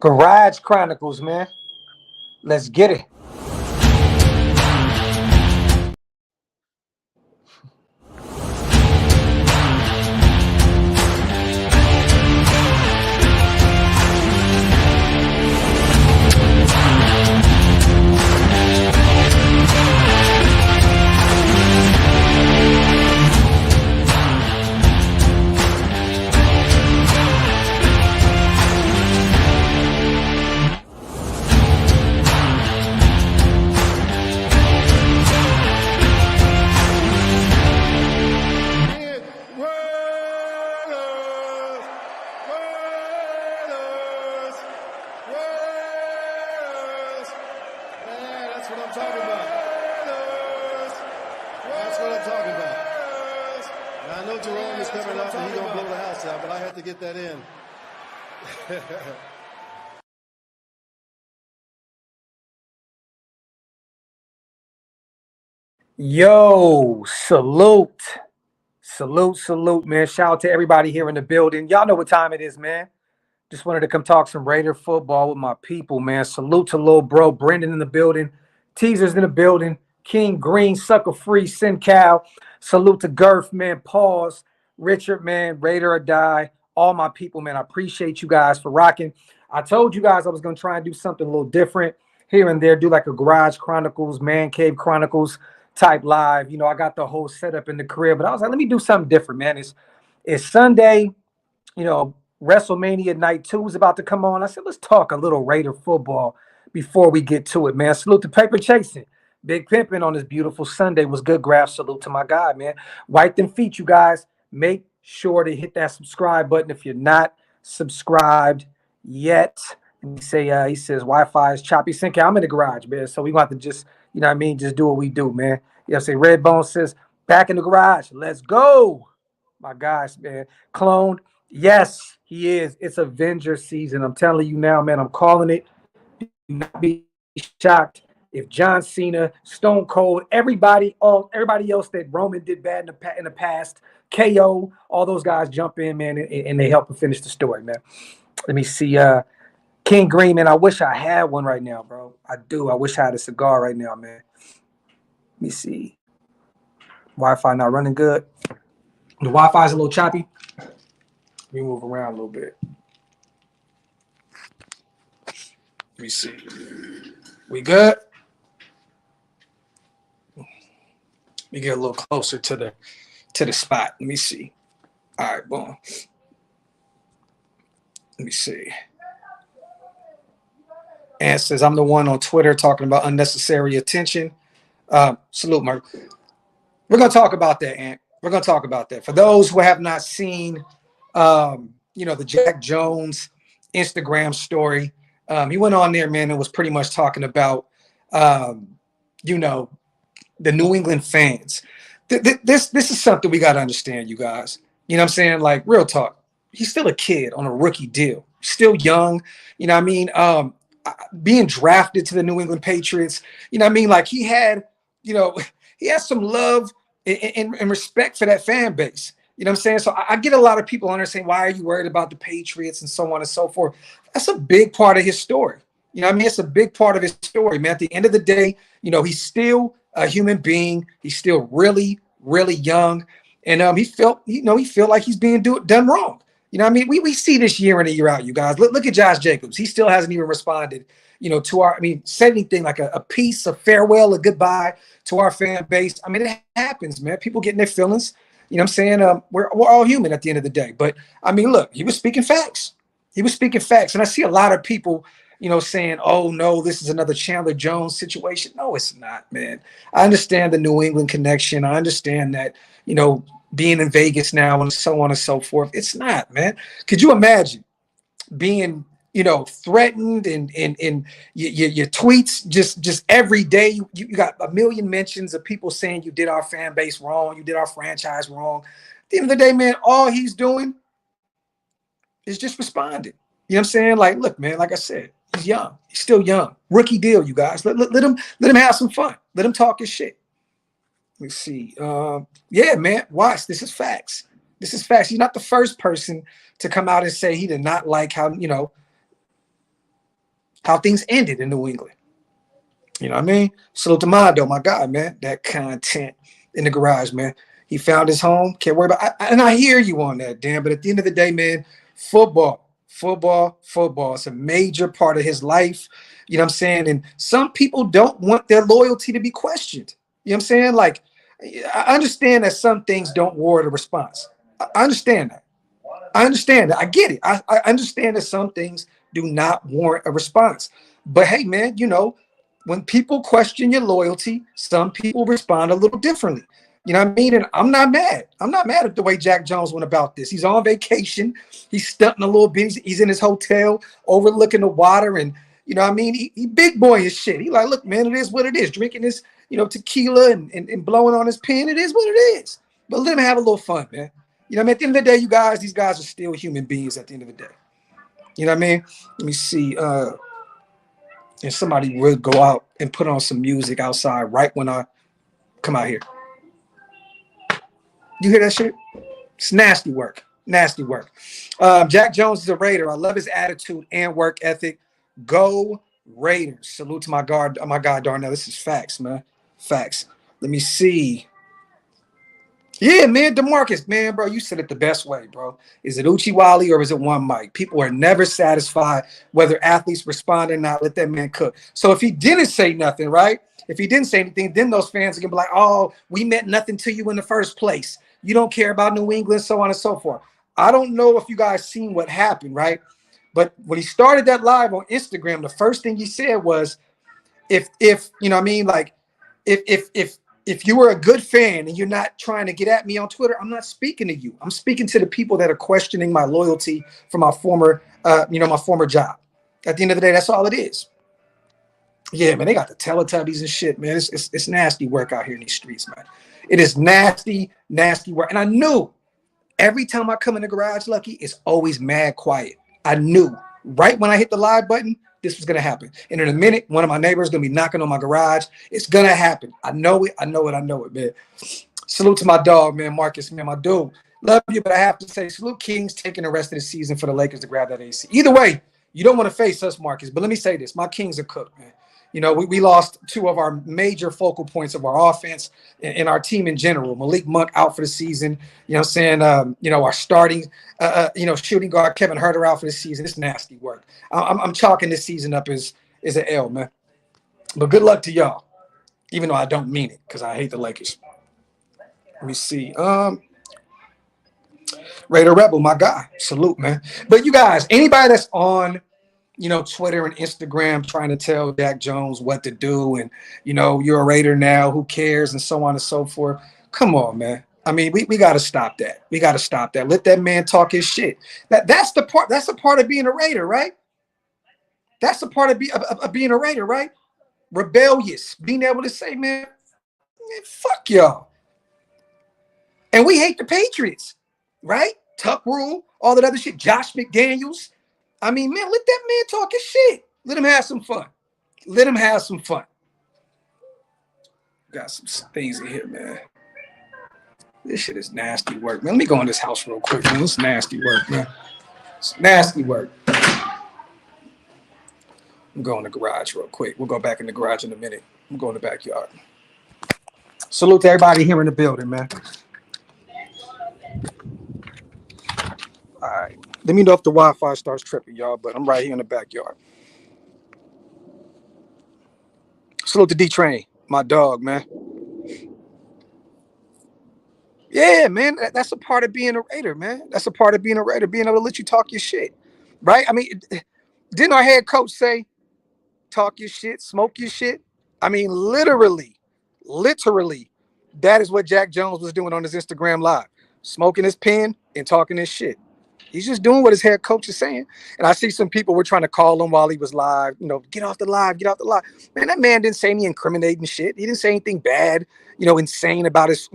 Garage Chronicles, man. Let's get it. Yo, salute, man. Shout out to everybody here in the building. Y'all know what time it is, man. Just wanted to come talk some Raider football with my people, man. Salute to little bro Brendan in the building. Teasers in the building. King Green, Sucker Free, Sin Cal. Salute to Graphk, man. Pause. Richard, man. Raider or die. All my people, man. I appreciate you guys for rocking. I told you guys I was going to try and do something a little different here and there. Do like a Garage Chronicles, Man Cave Chronicles type live. You know, I got the whole setup in the crib, but I was like, let me do something different, man. It's Sunday, you know, WrestleMania night 2 is about to come on. I said, let's talk a little Raider football before we get to it, man. Salute to Paper Chasing. Big pimping on this beautiful Sunday was good. Graphk. Salute to my guy, man. Wipe them feet, you guys. Make sure to hit that subscribe button if you're not subscribed yet. And he says Wi-Fi is choppy. Sync, I'm in the garage, man. So we want to just, you know what I mean, just do what we do, man. You know, say Redbone says back in the garage. Let's go. My guys, man. Cloned. Yes, he is. It's Avenger season. I'm telling you now, man. I'm calling it. Do not be shocked if John Cena, Stone Cold, everybody else that Roman did bad in the past, KO, all those guys jump in, man, and they help him finish the story, man. Let me see. King Green, man, I wish I had one right now, bro. I do. I wish I had a cigar right now, man. Let me see. Wi-Fi not running good. The Wi-Fi is a little choppy. Let me move around a little bit. Let me see. We good? Let me get a little closer to the spot. Let me see. All right, boom. Let me see. And says, I'm the one on Twitter talking about unnecessary attention. Salute, Mark. We're going to talk about that, Ant. We're going to talk about that. For those who have not seen, the Jack Jones Instagram story, he went on there, man, and was pretty much talking about, the New England fans. This is something we got to understand, you guys. You know what I'm saying? Like, real talk. He's still a kid on a rookie deal. Still young. You know what I mean? Being drafted to the New England Patriots, you know what I mean? Like, he had some love and respect for that fan base. You know what I'm saying? So I get a lot of people understand, why are you worried about the Patriots and so on and so forth? That's a big part of his story. You know what I mean? It's a big part of his story, man. At the end of the day, he's still a human being. He's still really, really young. And he felt like he's being done wrong. You know what I mean? We see this year in and year out, you guys. Look at Josh Jacobs. He still hasn't even responded, said anything like a peace, a farewell, a goodbye to our fan base. I mean, it happens, man. People getting their feelings. You know what I'm saying? We're all human at the end of the day. But, I mean, look, he was speaking facts. And I see a lot of people, saying, oh, no, this is another Chandler Jones situation. No, it's not, man. I understand the New England connection. I understand that, being in Vegas now and so on and so forth. It's not, man. Could you imagine being, threatened and your tweets just every day? You got a million mentions of people saying you did our fan base wrong. You did our franchise wrong. At the end of the day, man, all he's doing is just responding. You know what I'm saying? Like, look, man, like I said, he's young. He's still young. Rookie deal, you guys. Let him have some fun. Let him talk his shit. Let me see. Yeah, man, watch. This is facts. He's not the first person to come out and say he did not like how, how things ended in New England. You know what I mean? Salute to Mondo, my guy, man. That content in the garage, man. He found his home. Can't worry about. And I hear you on that, Dan. But at the end of the day, man, football. It's a major part of his life. You know what I'm saying? And some people don't want their loyalty to be questioned. You know what I'm saying? Like, I understand that some things don't warrant a response. I understand that. I get it. I understand that some things do not warrant a response. But hey, man, you know, when people question your loyalty, some people respond a little differently. You know what I mean? And I'm not mad. I'm not mad at the way Jack Jones went about this. He's on vacation. He's stunting a little bit. He's in his hotel overlooking the water. And, you know what I mean? He big boy his shit. He like, look, man, it is what it is. Drinking this, you know, tequila and blowing on his pen. It is what it is. But let him have a little fun, man. You know what I mean? At the end of the day, you guys, these guys are still human beings at the end of the day. You know what I mean? Let me see. And somebody will go out and put on some music outside right when I come out here. You hear that shit? It's nasty work. Nasty work. Jack Jones is a Raider. I love his attitude and work ethic. Go Raiders. Salute to my guy Darnell. This is facts, man. Facts. Let me see. Yeah, man, DeMarcus, man, bro, you said it the best way, bro. Is it Uchiwali or is it one mic? People are never satisfied whether athletes respond or not. Let that man cook. So if he didn't say nothing, right? If he didn't say anything, then those fans are going to be like, oh, we meant nothing to you in the first place. You don't care about New England, so on and so forth. I don't know if you guys seen what happened, right? But when he started that live on Instagram, the first thing he said was, if you know what I mean, like, if you were a good fan and you're not trying to get at me on Twitter, I'm not speaking to you. I'm speaking to the people that are questioning my loyalty for my former, my former job. At the end of the day, that's all it is. Yeah, man, they got the Teletubbies and shit, man. It's nasty work out here in these streets, man. It is nasty work. And I knew every time I come in the garage, Lucky, it's always mad quiet. I knew right when I hit the live button, this was going to happen. And in a minute, one of my neighbors is going to be knocking on my garage. It's going to happen. I know it, man. Salute to my dog, man, Marcus, man, my dude. Love you, but I have to say, salute Kings taking the rest of the season for the Lakers to grab that AC. Either way, you don't want to face us, Marcus. But let me say this. My Kings are cooked, man. You know, we lost two of our major focal points of our offense and our team in general. Malik Monk out for the season. You know what I'm saying? Our starting, shooting guard Kevin Huerter out for the season. It's nasty work. I'm chalking this season up as an L, man. But good luck to y'all, even though I don't mean it because I hate the Lakers. Let me see. Raider Rebel, my guy. Salute, man. But you guys, anybody that's on Twitter and Instagram trying to tell Jack Jones what to do and, you're a Raider now, who cares, and so on and so forth. Come on, man. I mean, we got to stop that. We got to stop that. Let that man talk his shit. That's a part of being a Raider, right? That's a part of being a Raider, right? Rebellious, being able to say, man, fuck y'all. And we hate the Patriots, right? Tuck Rule, all that other shit. Josh McDaniels. I mean, man, let that man talk his shit. Let him have some fun. Got some things in here, man. This shit is nasty work, man. Let me go in this house real quick, man. It's nasty work, man. It's nasty work. I'm going in the garage real quick. We'll go back in the garage in a minute. I'm going in the backyard. Salute to everybody here in the building, man. All right. Let me know if the Wi-Fi starts tripping, y'all, but I'm right here in the backyard. Salute to D-Train, my dog, man. Yeah, man, that's a part of being a Raider, man. That's a part of being a Raider, being able to let you talk your shit, right? I mean, didn't our head coach say, talk your shit, smoke your shit? I mean, literally, that is what Jack Jones was doing on his Instagram Live, smoking his pen and talking his shit. He's just doing what his head coach is saying. And I see some people were trying to call him while he was live, get off the live. Man, that man didn't say any incriminating shit. He didn't say anything bad, insane about his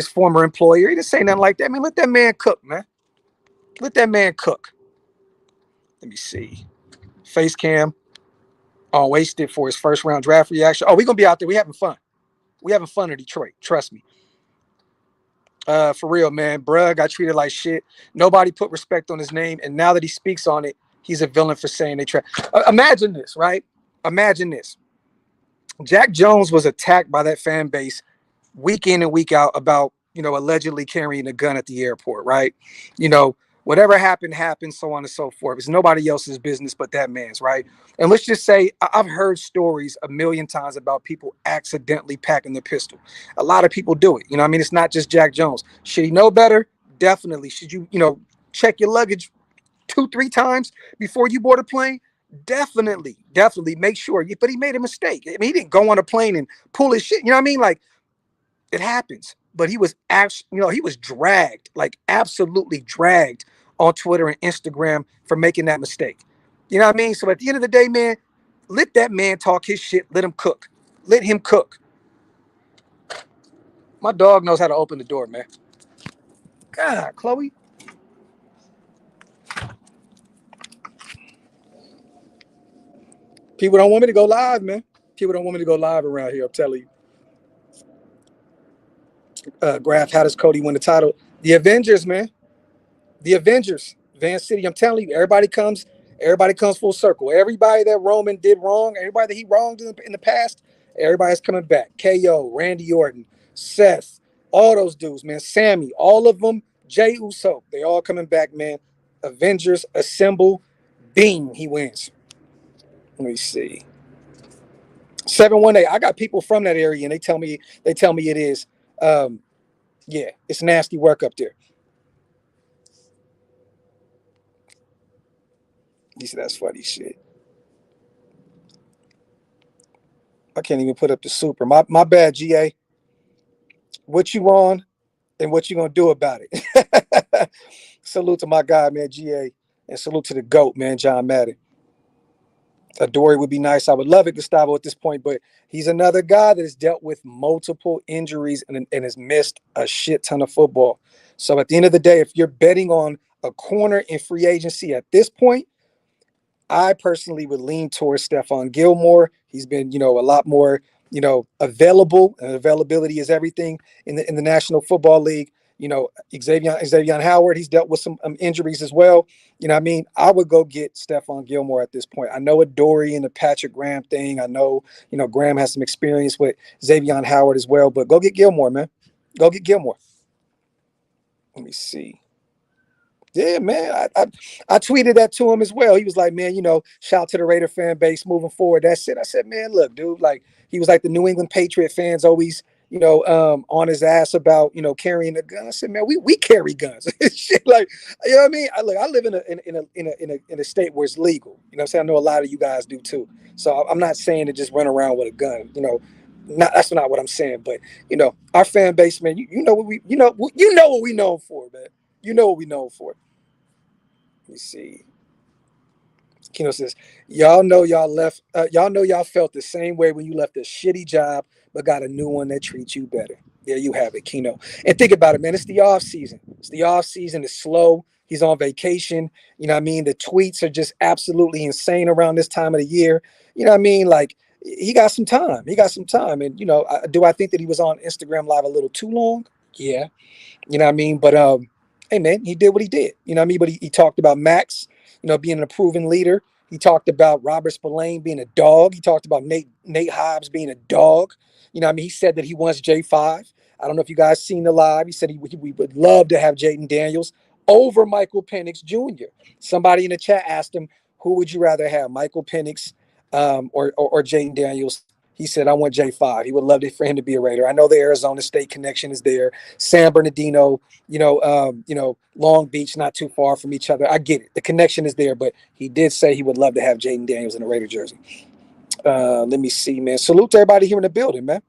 former employer. He didn't say nothing like that. Man, let that man cook, man. Let that man cook. Let me see. Face cam on wasted for his first round draft reaction. Oh, we're going to be out there. We having fun. We having fun in Detroit. Trust me. For real, man. Bruh got treated like shit. Nobody put respect on his name. And now that he speaks on it, he's a villain for saying they try. Imagine this, right? Imagine this. Jack Jones was attacked by that fan base week in and week out about, allegedly carrying a gun at the airport, right? Whatever happened, so on and so forth. It's nobody else's business but that man's, right? And let's just say I've heard stories a million times about people accidentally packing the pistol. A lot of people do it. It's not just Jack Jones. Should he know better? Definitely. Should you, check your luggage 2-3 times before you board a plane? Definitely make sure. But he made a mistake. I mean, he didn't go on a plane and pull his shit. You know what I mean? Like, it happens. But he was actually, he was dragged, like absolutely dragged on Twitter and Instagram for making that mistake. You know what I mean? So at the end of the day, man, let that man talk his shit. Let him cook. Let him cook. My dog knows how to open the door, man. God, Chloe. People don't want me to go live, man. People don't want me to go live around here. I'm telling you. Graphk, how does Cody win the title? The Avengers, man. The Avengers. Van City. I'm telling you, everybody comes full circle. Everybody that Roman did wrong, everybody that he wronged in the past, everybody's coming back. KO, Randy Orton, Seth, all those dudes, man. Sammy, all of them. Jey Uso, they all coming back, man. Avengers assemble. Bing, he wins. Let me see. 718. I got people from that area, and they tell me it is. Yeah, it's nasty work up there. You see, that's funny shit. I can't even put up the super. My bad, GA. What you on and what you gonna do about it? Salute to my guy, man, GA, and salute to the GOAT, man, John Madden. Dory would be nice. I would love it, Gustavo, at this point, but he's another guy that has dealt with multiple injuries and has missed a shit ton of football. So at the end of the day, if you're betting on a corner in free agency at this point, I personally would lean towards Stephon Gilmore. He's been, a lot more, available, and availability is everything in the National Football League. Xavier Howard, he's dealt with some injuries as well. You know what I mean? I would go get Stephon Gilmore at this point. I know a Dory and the Patrick Graham thing. I know, Graham has some experience with Xavier Howard as well, but go get Gilmore, man. Go get Gilmore. Let me see. Yeah, man. I tweeted that to him as well. He was like, man, shout out to the Raider fan base moving forward. That's it. I said, man, look, dude, like he was like the New England Patriot fans always, on his ass about, carrying a gun. I said, man, we carry guns. Shit, like, you know what I mean? I live in a state where it's legal. You know what I'm saying? I know a lot of you guys do too. So I'm not saying to just run around with a gun, that's not what I'm saying. But, our fan base, man, you know what we know for, man. You know what we know for. Let me see. Kino says, y'all know y'all felt the same way when you left a shitty job, but got a new one that treats you better. There you have it, Kino. And think about it, man. It's the off season. It's slow. He's on vacation. You know what I mean? The tweets are just absolutely insane around this time of the year. You know what I mean? Like, he got some time. And, do I think that he was on Instagram Live a little too long? Yeah. You know what I mean? But, hey, man, he did what he did. You know what I mean? But he talked about Max, being a proven leader. He talked about Robert Spillane being a dog. He talked about Nate Hobbs being a dog. You know what I mean? He said that he wants J5. I don't know if you guys seen the live. He said we would love to have Jaden Daniels over Michael Penix Jr. Somebody in the chat asked him, who would you rather have, Michael Penix or Jaden Daniels? He said, I want J5. He would love for him to be a Raider. I know the Arizona State connection is there. San Bernardino, Long Beach, not too far from each other. I get it. The connection is there, but he did say he would love to have Jaden Daniels in a Raider jersey. Let me see, man. Salute to everybody here in the building, man.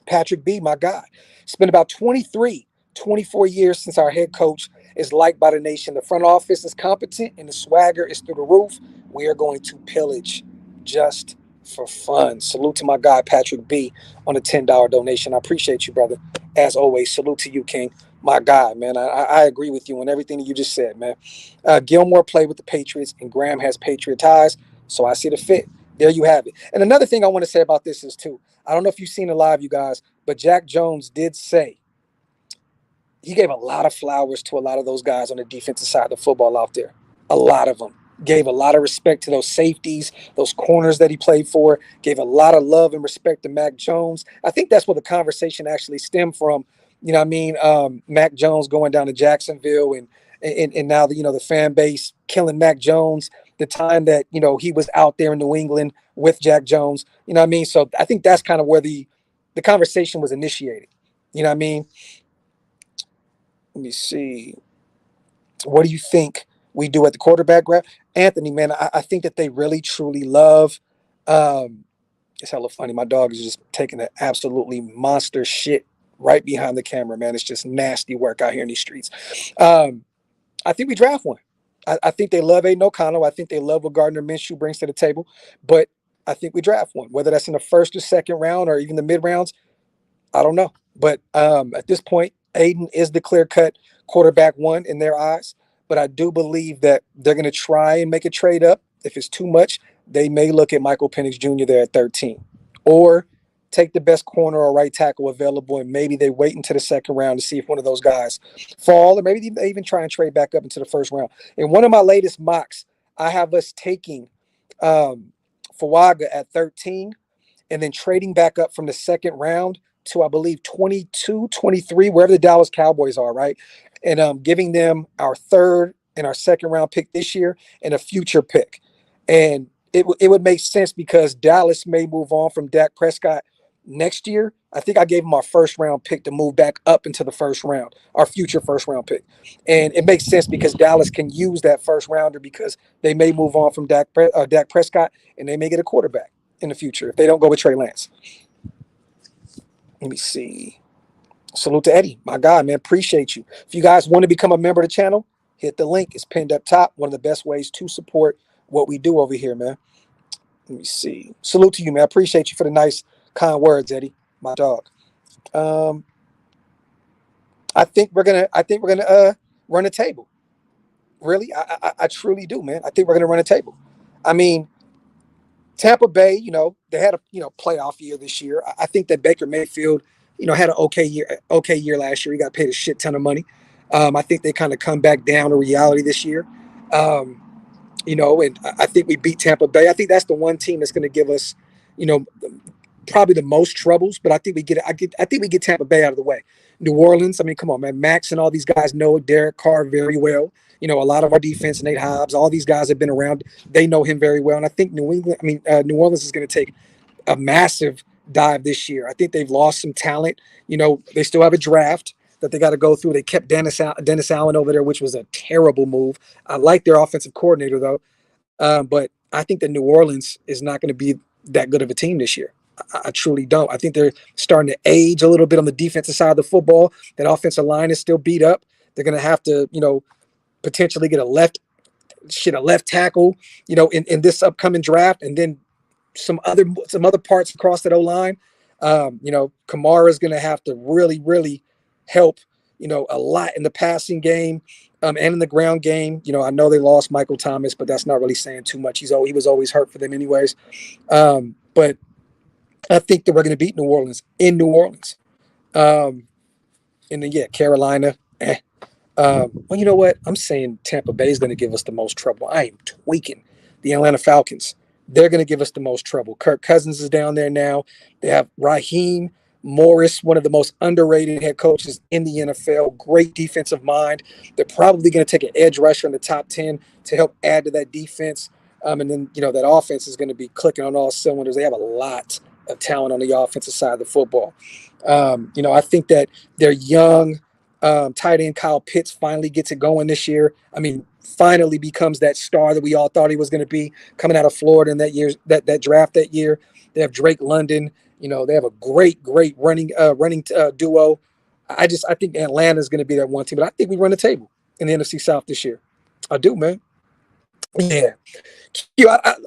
Patrick B, my guy. It's been about 24 years since our head coach is liked by the nation. The front office is competent and the swagger is through the roof. We are going to pillage just for fun. Salute to my guy, Patrick B, on a $10 donation. I appreciate you, brother. As always, salute to you, King. My guy, man. I agree with you on everything that you just said, man. Gilmore played with the Patriots, and Graham has Patriot ties, so I see the fit. There you have it. And another thing I want to say about this is, too, I don't know if you've seen it live, you guys, but Jack Jones did say he gave a lot of flowers to a lot of those guys on the defensive side of the football out there. A lot of them. gave a lot of respect to those safeties, those corners that he played for, gave a lot of love and respect to Mac Jones. I think that's where the conversation actually stemmed from. You know what I mean? Mac Jones going down to Jacksonville and now the, the fan base killing Mac Jones, the time that, he was out there in New England with Jack Jones. You know what I mean? So I think that's kind of where the conversation was initiated. You know what I mean? Let me see. What do you think we do at the quarterback grab? Anthony, man, I think that they really, truly love. It's hella funny. My dog is just taking an absolutely monster shit right behind the camera, man. It's just nasty work out here in these streets. I think we draft one. I think they love Aiden O'Connell. I think they love what Gardner Minshew brings to the table. But I think we draft one, whether that's in the first or second round or even the mid rounds. I don't know. But at this point, Aiden is the clear-cut quarterback one in their eyes. But I do believe that they're going to try and make a trade up. If it's too much, they may look at Michael Penix Jr. there at 13. Or take the best corner or right tackle available, and maybe they wait until the second round to see if one of those guys fall, or maybe they even try and trade back up into the first round. In one of my latest mocks, I have us taking Fawaga at 13 and then trading back up from the second round to, I believe, 22, 23, wherever the Dallas Cowboys are, right? And giving them our third and our second round pick this year and a future pick. And it would make sense because Dallas may move on from Dak Prescott next year. I think I gave them our first round pick to move back up into the first round, our future first round pick. And it makes sense because Dallas can use that first rounder because they may move on from Dak Prescott and they may get a quarterback in the future if they don't go with Trey Lance. Let me see. Salute to Eddie, my guy, man. Appreciate you. If you guys want to become a member of the channel, hit the link. It's pinned up top. One of the best ways to support what we do over here, man. Let me see. Salute to you, man. I appreciate you for the nice, kind words, Eddie, my dog. I think we're gonna run a table. Really, I truly do, man. I think we're gonna run a table. I mean, Tampa Bay, they had a playoff year this year. I think that Baker Mayfield, had an okay year last year. He got paid a shit ton of money. I think they kind of come back down to reality this year. And I think we beat Tampa Bay. I think that's the one team that's going to give us, probably the most troubles. But I think we get Tampa Bay out of the way. New Orleans, I mean, come on, man. Max and all these guys know Derek Carr very well. A lot of our defense, Nate Hobbs, all these guys have been around. They know him very well. And I think New Orleans is going to take a massive dive this year. I think they've lost some talent. They still have a draft that they got to go through. They kept Dennis Allen over there, which was a terrible move. I like their offensive coordinator, though. But I think that New Orleans is not going to be that good of a team this year. I truly don't. I think they're starting to age a little bit on the defensive side of the football. That offensive line is still beat up. They're going to have to, potentially get a left tackle, in this upcoming draft, and then some other parts across that O-line. Kamara is going to have to really, really help, a lot in the passing game and in the ground game. I know they lost Michael Thomas, but that's not really saying too much. He was always hurt for them anyways. But I think that we're going to beat New Orleans in New Orleans. And then, Carolina. Well, you know what? I'm saying Tampa Bay is going to give us the most trouble. I am tweaking. The Atlanta Falcons, they're going to give us the most trouble. Kirk Cousins is down there now. They have Raheem Morris, one of the most underrated head coaches in the NFL. Great defensive mind. They're probably going to take an edge rusher in the top 10 to help add to that defense. And then, that offense is going to be clicking on all cylinders. They have a lot of talent on the offensive side of the football. I think that their young tight end Kyle Pitts finally gets it going this year. I mean, finally becomes that star that we all thought he was going to be coming out of Florida in that draft that year. They have Drake London. They have a great running duo. I think Atlanta is going to be that one team, but I think we run the table in the NFC South this year. I do, man. Yeah.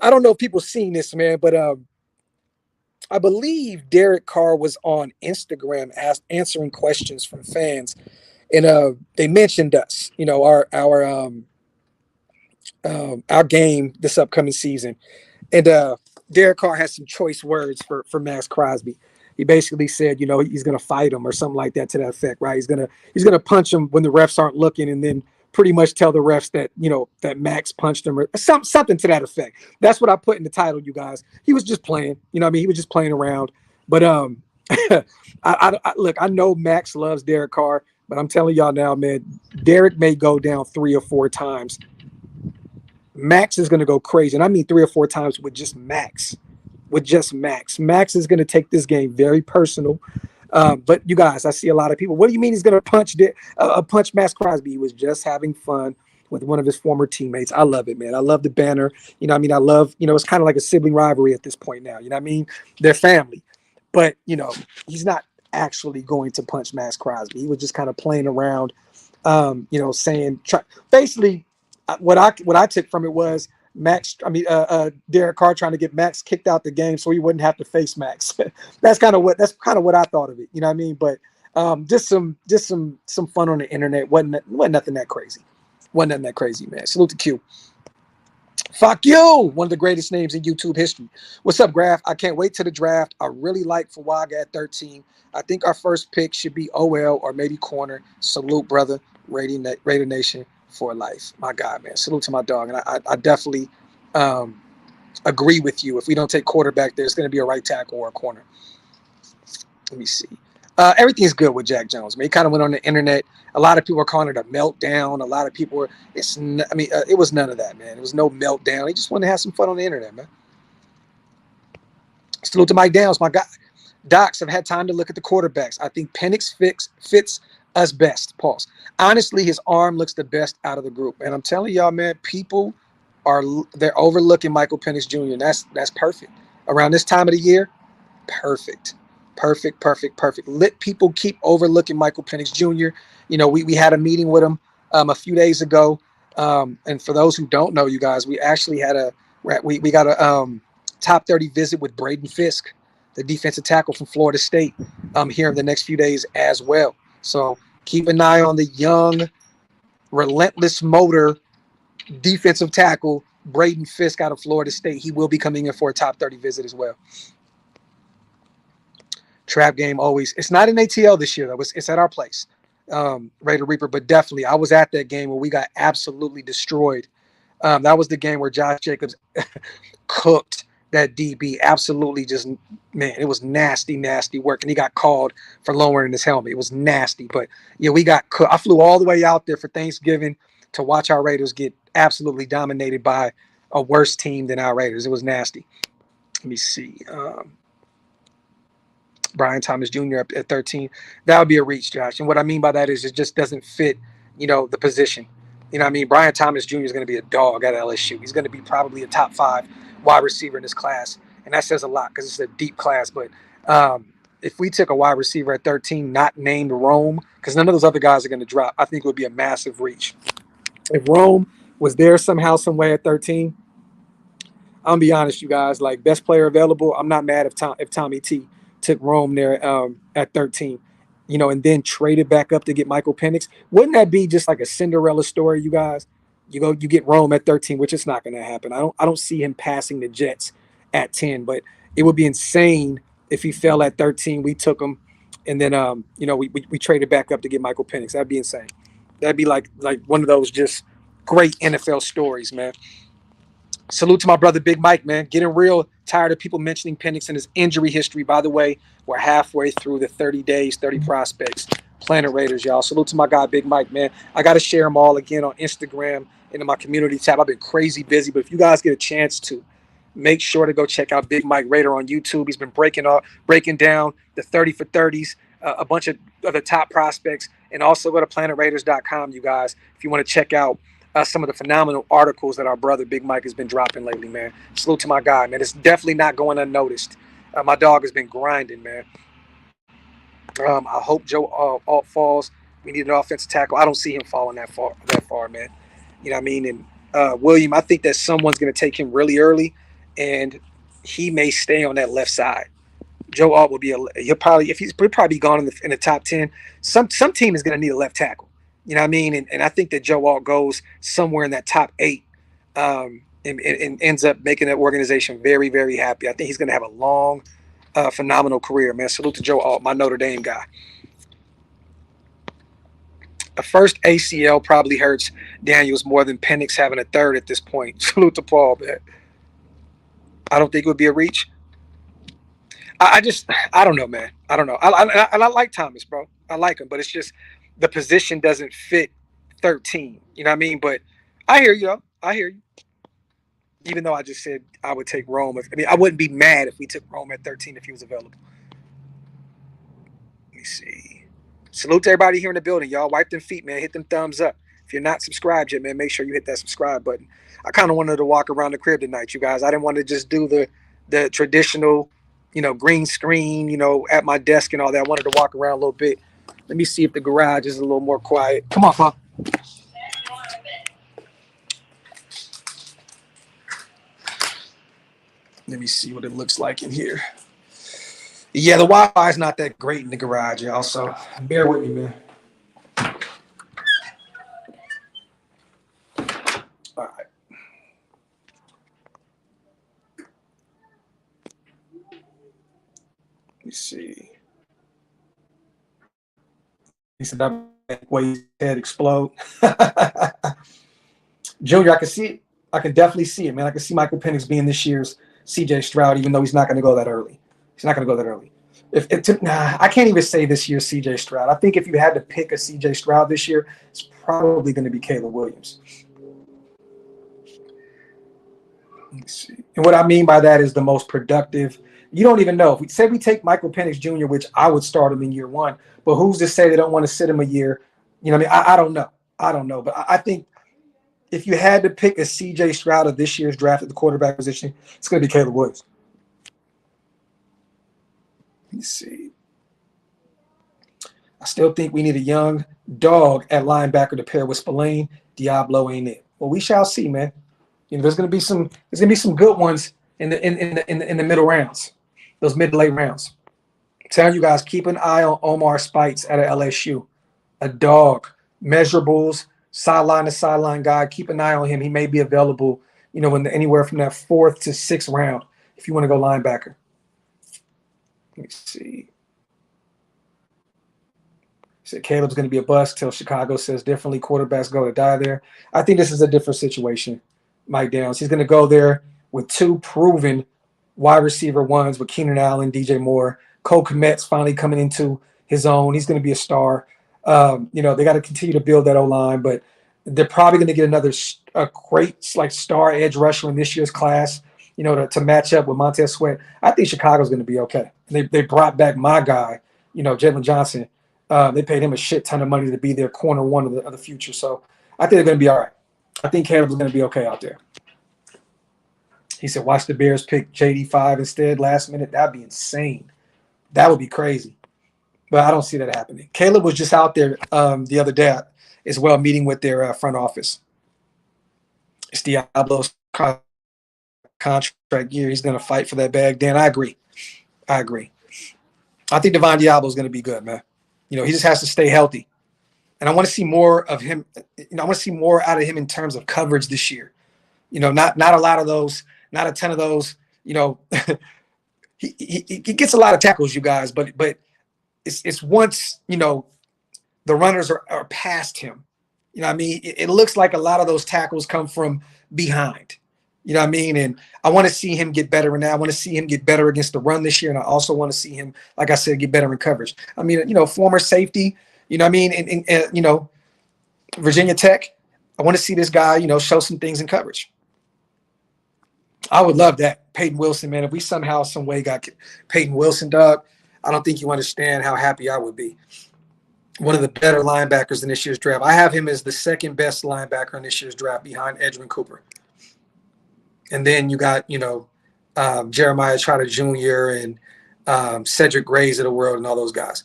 I don't know if people seen this, man, but I believe Derek Carr was on Instagram answering questions from fans, and they mentioned us, our game this upcoming season, and Derek Carr has some choice words for Max Crosby. He basically said, he's going to fight him or something like that to that effect, right? He's going to punch him when the refs aren't looking, and then pretty much tell the refs that, that Max punched him or something to that effect. That's what I put in the title, you guys. He was just playing, he was just playing around. But look, I know Max loves Derek Carr, but I'm telling y'all now, man, Derek may go down 3 or 4 times. Max is going to go crazy. And I mean 3 or 4 times with just Max. Max is going to take this game very personal. But you guys, I see a lot of people. What do you mean he's going to punch Max Crosby? He was just having fun with one of his former teammates. I love it, man. I love the banner. I love, it's kind of like a sibling rivalry at this point now. They're family. But, he's not actually going to punch Max Crosby. He was just kind of playing around, saying, basically, what I took from it was Derek Carr trying to get Max kicked out the game so he wouldn't have to face Max. That's kind of what I thought of it. You know what I mean? But just some fun on the internet. Wasn't nothing that crazy. Wasn't nothing that crazy, man. Salute to Q. Fuck you! One of the greatest names in YouTube history. What's up, Graphk? I can't wait to the draft. I really like Fawaga at 13. I think our first pick should be OL or maybe corner. Salute, brother. Raider Nation for life. My God, man. Salute to my dog. And I definitely agree with you. If we don't take quarterback, there's going to be a right tackle or a corner. Let me see. Everything's good with Jack Jones, man. He kind of went on the internet. A lot of people are calling it a meltdown. A lot of people were, it was none of that, man. It was no meltdown. He just wanted to have some fun on the internet, man. Salute to Mike Downs, my guy. Docs, have had time to look at the quarterbacks. I think Penix fits us best. Pause. Honestly, his arm looks the best out of the group. And I'm telling y'all, man, people they're overlooking Michael Penix Jr. And that's perfect. Around this time of the year, perfect. Let people keep overlooking Michael Penix Jr. We had a meeting with him a few days ago. And for those who don't know, you guys, we actually had we got a top 30 visit with Braden Fisk, the defensive tackle from Florida State, here in the next few days as well. So keep an eye on the young, relentless motor defensive tackle, Braden Fisk out of Florida State. He will be coming in for a top 30 visit as well. Trap game always. It's not an ATL this year, though. It's at our place, Raider Reaper. But definitely, I was at that game where we got absolutely destroyed. That was the game where Josh Jacobs cooked that DB. Absolutely just, man, it was nasty work. And he got called for lowering his helmet. It was nasty. But, yeah, we got cooked. I flew all the way out there for Thanksgiving to watch our Raiders get absolutely dominated by a worse team than our Raiders. It was nasty. Let me see. Brian Thomas Jr. at 13. That would be a reach, Josh. And what I mean by that is it just doesn't fit, the position. You know what I mean? Brian Thomas Jr. is going to be a dog at LSU. He's going to be probably a top 5 wide receiver in this class. And that says a lot because it's a deep class. But if we took a wide receiver at 13, not named Rome, because none of those other guys are going to drop, I think it would be a massive reach. If Rome was there somehow, some way at 13, I'm going to be honest, you guys, like best player available, I'm not mad if Tommy T took Rome there at 13, and then traded back up to get Michael Penix. Wouldn't that be just like a Cinderella story, you guys? You get Rome at 13, which is not going to happen. I don't see him passing the Jets at 10, but it would be insane if he fell at 13. We took him, and then we traded back up to get Michael Penix. That'd be insane. That'd be like one of those just great NFL stories, man. Salute to my brother Big Mike, man. Getting real tired of people mentioning Penix and his injury history. By the way, we're halfway through the 30 days, 30 prospects. Planet Raiders, y'all. Salute to my guy Big Mike, man. I got to share them all again on Instagram and in my community tab. I've been crazy busy, but if you guys get a chance to, make sure to go check out Big Mike Raider on YouTube. He's been breaking down the 30 for 30s, a bunch of the top prospects, and also go to planetraiders.com, you guys, if you want to check out some of the phenomenal articles that our brother Big Mike has been dropping lately, man. Salute to my guy, man. It's definitely not going unnoticed. My dog has been grinding, man. I hope Joe Alt falls. We need an offensive tackle. I don't see him falling that far, man. You know what I mean? And William, I think that someone's going to take him really early, and he may stay on that left side. Joe Alt will be he'll probably be gone in the top 10. Some team is going to need a left tackle. You know what I mean? And I think that Joe Alt goes somewhere in that top 8 and ends up making that organization very, very happy. I think he's going to have a long, phenomenal career, man. Salute to Joe Alt, my Notre Dame guy. A first ACL probably hurts Daniels more than Penix having a third at this point. Salute to Paul, man. I don't think it would be a reach. I don't know, man. I don't know. I like Thomas, bro. I like him, but it's just the position doesn't fit 13. You know what I mean? But I hear you, though. I hear you. Even though I just said I would take Rome. I wouldn't be mad if we took Rome at 13 if he was available. Let me see. Salute to everybody here in the building, y'all. Wipe them feet, man. Hit them thumbs up. If you're not subscribed yet, man, make sure you hit that subscribe button. I kind of wanted to walk around the crib tonight, you guys. I didn't want to just do the traditional, green screen, at my desk and all that. I wanted to walk around a little bit. Let me see if the garage is a little more quiet. Come on, Pop. Let me see what it looks like in here. Yeah, the Wi-Fi is not that great in the garage, y'all, so bear with me, man. All right. Let me see. He said that way his head explode. Junior, I can see it. I can definitely see it, man. I can see Michael Penix being this year's CJ Stroud, even though he's not going to go that early. He's not going to go that early. I can't even say this year's CJ Stroud. I think if you had to pick a CJ Stroud this year, it's probably going to be Caleb Williams. Let me see. And what I mean by that is the most productive. You don't even know. If we say we take Michael Penix Jr., which I would start him in year one, but who's to say they don't want to sit him a year? You know what I mean? I don't know. I don't know. But I think if you had to pick a CJ Stroud of this year's draft at the quarterback position, it's going to be Caleb Williams. Let me see. I still think we need a young dog at linebacker to pair with Spillane. Diablo ain't it. Well, we shall see, man. There's going to be some good ones in the middle rounds, those mid to late rounds. I'm telling you guys, keep an eye on Omar Spites out of LSU. A dog, measurables, sideline to sideline guy. Keep an eye on him. He may be available, anywhere from that 4th to 6th round if you want to go linebacker. Let me see. He said Caleb's going to be a bust till Chicago says differently. Quarterbacks go to die there. I think this is a different situation. Mike Downs. He's going to go there with 2 proven wide receiver ones with Keenan Allen, DJ Moore. Cole Kmet's finally coming into his own. He's going to be a star. They got to continue to build that O-line, but they're probably going to get a great star edge rusher in this year's class, to match up with Montez Sweat. I think Chicago's going to be okay. They brought back my guy, Jalen Johnson. They paid him a shit ton of money to be their corner one of the future. So I think they're going to be all right. I think Caleb's going to be okay out there. He said, watch the Bears pick JD5 instead last minute. That'd be insane. That would be crazy. But I don't see that happening. Caleb was just out there the other day as well, meeting with their front office. It's Diablo's contract year. He's going to fight for that bag. Dan, I agree. I think Devon Diablo is going to be good, man. He just has to stay healthy. And I want to see more of him. I want to see more out of him in terms of coverage this year. Not a lot of those, not a ton of those. He gets a lot of tackles, you guys, but it's once the runners are past him. It looks like a lot of those tackles come from behind. And I want to see him get better in that. I want to see him get better against the run this year, and I also want to see him, like I said, get better in coverage. Former safety. And Virginia Tech. I want to see this guy, show some things in coverage. I would love that. Peyton Wilson, man. If we somehow, some way got Peyton Wilson, dog, I don't think you understand how happy I would be. One of the better linebackers in this year's draft. I have him as the second best linebacker in this year's draft behind Edwin Cooper. And then you got, Jeremiah Trotter Jr. and Cedric Grays of the world and all those guys.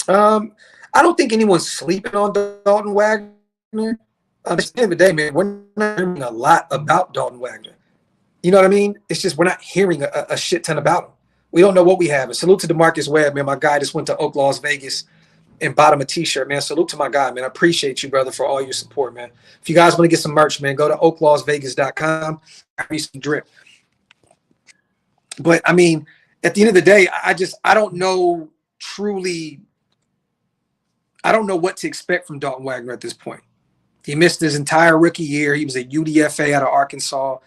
I don't think anyone's sleeping on Dalton Wagner. At the end of the day, man, we're not hearing a lot about Dalton Wagner. You know what I mean? It's just we're not hearing a shit ton about him. We don't know what we have. And salute to DeMarcus Webb, man. My guy just went to OakLosVegas and bought him a T-shirt, man. Salute to my guy, man. I appreciate you, brother, for all your support, man. If you guys want to get some merch, man, go to OakLosVegas.com. Grab me some drip. But, at the end of the day, I don't know truly – I don't know what to expect from Dalton Wagner at this point. He missed his entire rookie year. He was a UDFA out of Arkansas,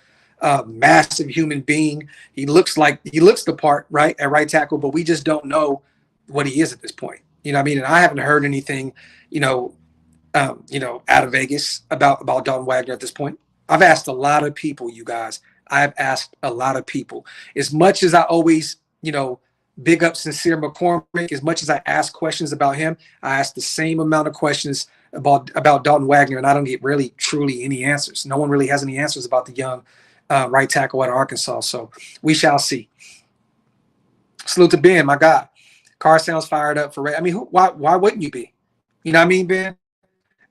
massive human being. He looks the part, right, at right tackle, but we just don't know what he is at this point. You know what I mean? And I haven't heard anything, out of Vegas about Dalton Wagner at this point. I've asked a lot of people, you guys. I've asked a lot of people. As much as I always, big up Sincere McCormick, as much as I ask questions about him, I ask the same amount of questions about Dalton Wagner, and I don't get really truly any answers. No one really has any answers about the young right tackle at Arkansas. So we shall see. Salute to Ben, my guy. Carr sounds fired up for. I mean, why wouldn't you be? You know what I mean, Ben?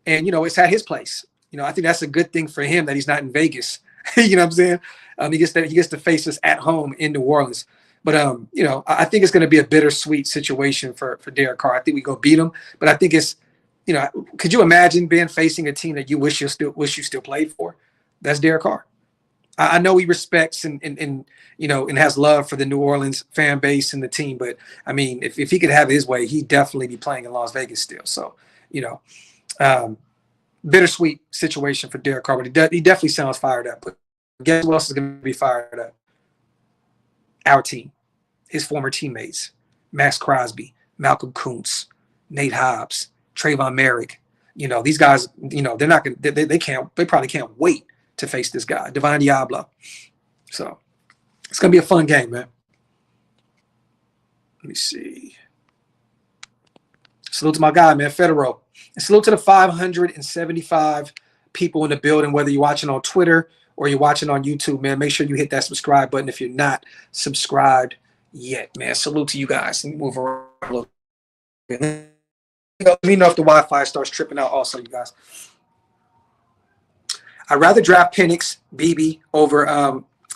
And it's at his place. I think that's a good thing for him that he's not in Vegas. You know what I'm saying? He gets to face us at home in New Orleans. But I think it's going to be a bittersweet situation for Derek Carr. I think we go beat him, but I think it's, could you imagine Ben facing a team that you wish you still played for? That's Derek Carr. I know he respects and has love for the New Orleans fan base and the team, but I mean, if he could have his way, he'd definitely be playing in Las Vegas still. So, bittersweet situation for Derek Carr, but he definitely sounds fired up. But guess who else is going to be fired up? Our team, his former teammates, Max Crosby, Malcolm Kuntz, Nate Hobbs, Trayvon Merrick. These guys, they're not going to, they probably can't wait to face this guy, Divine Diablo. So it's going to be a fun game, man. Let me see. Salute to my guy, man, Federo. And salute to the 575 people in the building, whether you're watching on Twitter or you're watching on YouTube, man. Make sure you hit that subscribe button if you're not subscribed yet, man. Salute to you guys. Let me move around a little bit. Let me know if the Wi-Fi starts tripping out also, you guys. I'd rather draft Penix, BB over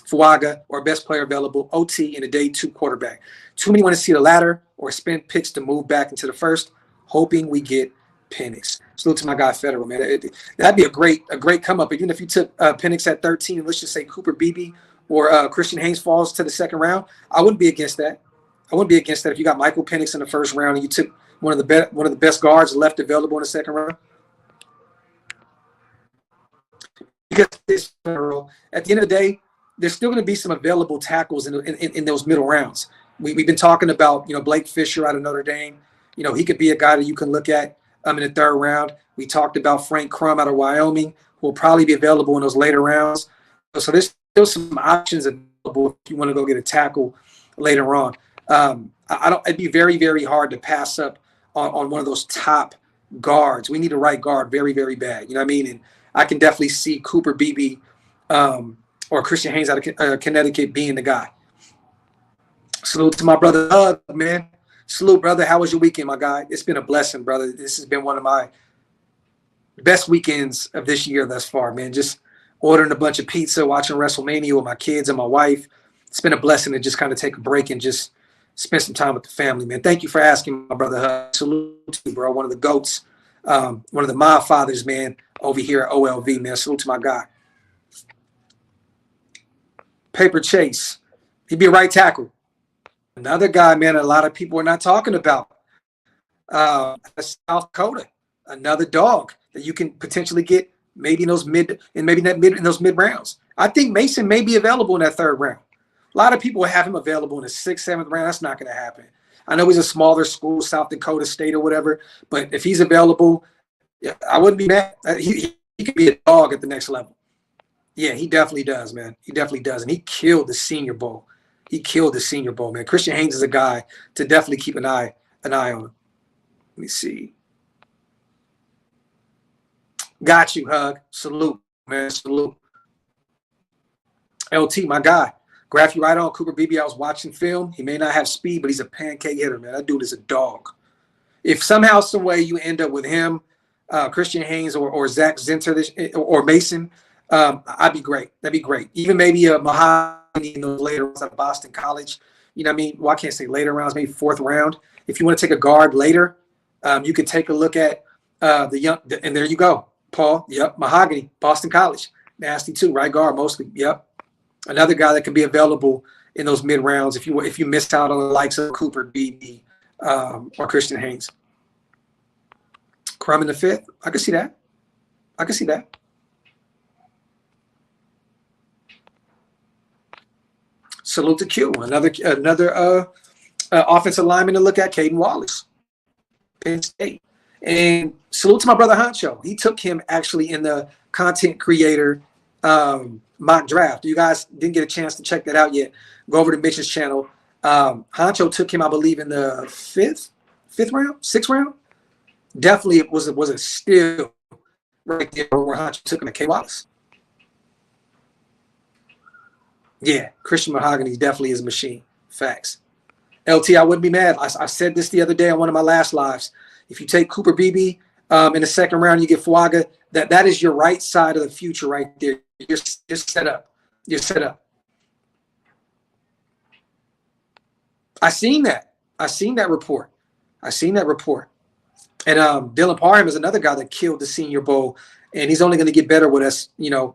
Fuaga or best player available, OT, in a day 2 quarterback. Too many want to see the latter or spend picks to move back into the first, hoping we get Penix. Salute to my guy Federal, man. That'd be a great come up. Even if you took Penix at 13, let's just say Cooper Beebe or Christian Haynes falls to the second round, I wouldn't be against that. If you got Michael Penix in the first round and you took one of the best guards left available in the second round. Because this, at the end of the day, there's still going to be some available tackles in those middle rounds. We've been talking about Blake Fisher out of Notre Dame. He could be a guy that you can look at in the third round. We talked about Frank Crum out of Wyoming, who will probably be available in those later rounds. So there's still some options available if you want to go get a tackle later on. It'd be very, very hard to pass up on one of those top guards. We need a right guard very, very bad. You know what I mean? And I can definitely see Cooper Beebe or Christian Haynes out of Connecticut being the guy. Salute to my brother Hug, man. Salute, brother. How was your weekend, my guy? It's been a blessing, brother. This has been one of my best weekends of this year thus far, man. Just ordering a bunch of pizza, watching WrestleMania with my kids and my wife. It's been a blessing to just kind of take a break and just spend some time with the family, man. Thank you for asking, my brother Hug. Salute to you, bro. One of the GOATs, one of the mob fathers, man, over here at OLV, man. Salute to my guy. Paper Chase. He'd be a right tackle. Another guy, man, a lot of people are not talking about. South Dakota. Another dog that you can potentially get maybe in those mid rounds. I think Mason may be available in that third round. A lot of people have him available in the 6th, 7th round. That's not going to happen. I know he's a smaller school, South Dakota State or whatever, but if he's available, I wouldn't be mad. He could be a dog at the next level. Yeah, he definitely does, man. He definitely does. And he killed the Senior Bowl. Man. Christian Haynes is a guy to definitely keep an eye on. Let me see. Got you, Hug. Salute, man. Salute. LT, my guy. Graphk, you right on. Cooper Beebe, I was watching film. He may not have speed, but he's a pancake hitter, man. That dude is a dog. If somehow, some way you end up with him, Christian Haynes or Zach Zinter or Mason, I'd be great. That'd be great. Even maybe a Mahogany in those later rounds at Boston College. You know what I mean? Well, I can't say later rounds, maybe 4th round. If you want to take a guard later, you could take a look at and there you go. Paul, yep, Mahogany, Boston College. Nasty too, right guard mostly, yep. Another guy that can be available in those mid rounds if you missed out on the likes of Cooper Beebe or Christian Haynes. Crumb in the fifth. I can see that. I can see that. Salute to Q. Another offensive lineman to look at, Caden Wallace, Penn State. And salute to my brother Honcho. He took him actually in the content creator mock draft. You guys didn't get a chance to check that out yet. Go over to Mitch's channel. Honcho took him, I believe, in the sixth round. Definitely it was a steal right there where Honcho took him at K. Wallace. Yeah, Christian Mahogany definitely is a machine. Facts. LT, I wouldn't be mad. I said this the other day on one of my last lives. If you take Cooper Beebe in the second round, you get Fuaga. That is your right side of the future right there. You're set up. You're set up. I seen that report. And Dylan Parham is another guy that killed the Senior Bowl, and he's only going to get better with us,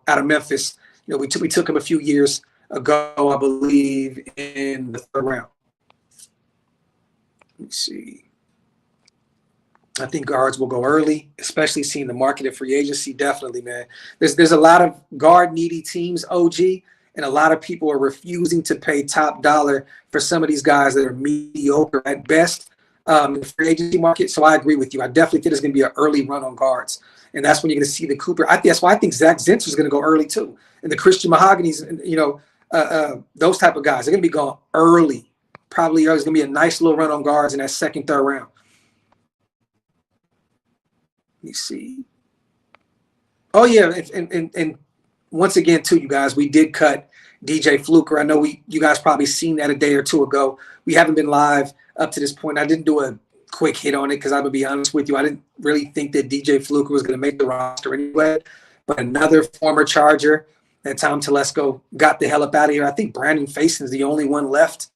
out of Memphis. We took him a few years ago, I believe, in the third round. Let me see. I think guards will go early, especially seeing the market at free agency. Definitely, man. There's a lot of guard needy teams, OG, and a lot of people are refusing to pay top dollar for some of these guys that are mediocre at best in the free agency market. So I agree with you. I definitely think there's going to be an early run on guards, and that's when you're going to see the Cooper. That's why I think Zach Zinter is going to go early too, and the Christian Mahogany's, those type of guys are going to be going early. Probably there's going to be a nice little run on guards in that second, third round. Let me see. Oh, yeah, and once again, too, you guys, we did cut DJ Fluker. I know you guys probably seen that a day or two ago. We haven't been live up to this point. I didn't do a quick hit on it because I'm going to be honest with you. I didn't really think that DJ Fluker was going to make the roster anyway. But another former Charger that Tom Telesco got the hell up out of here. I think Brandon Faison is the only one left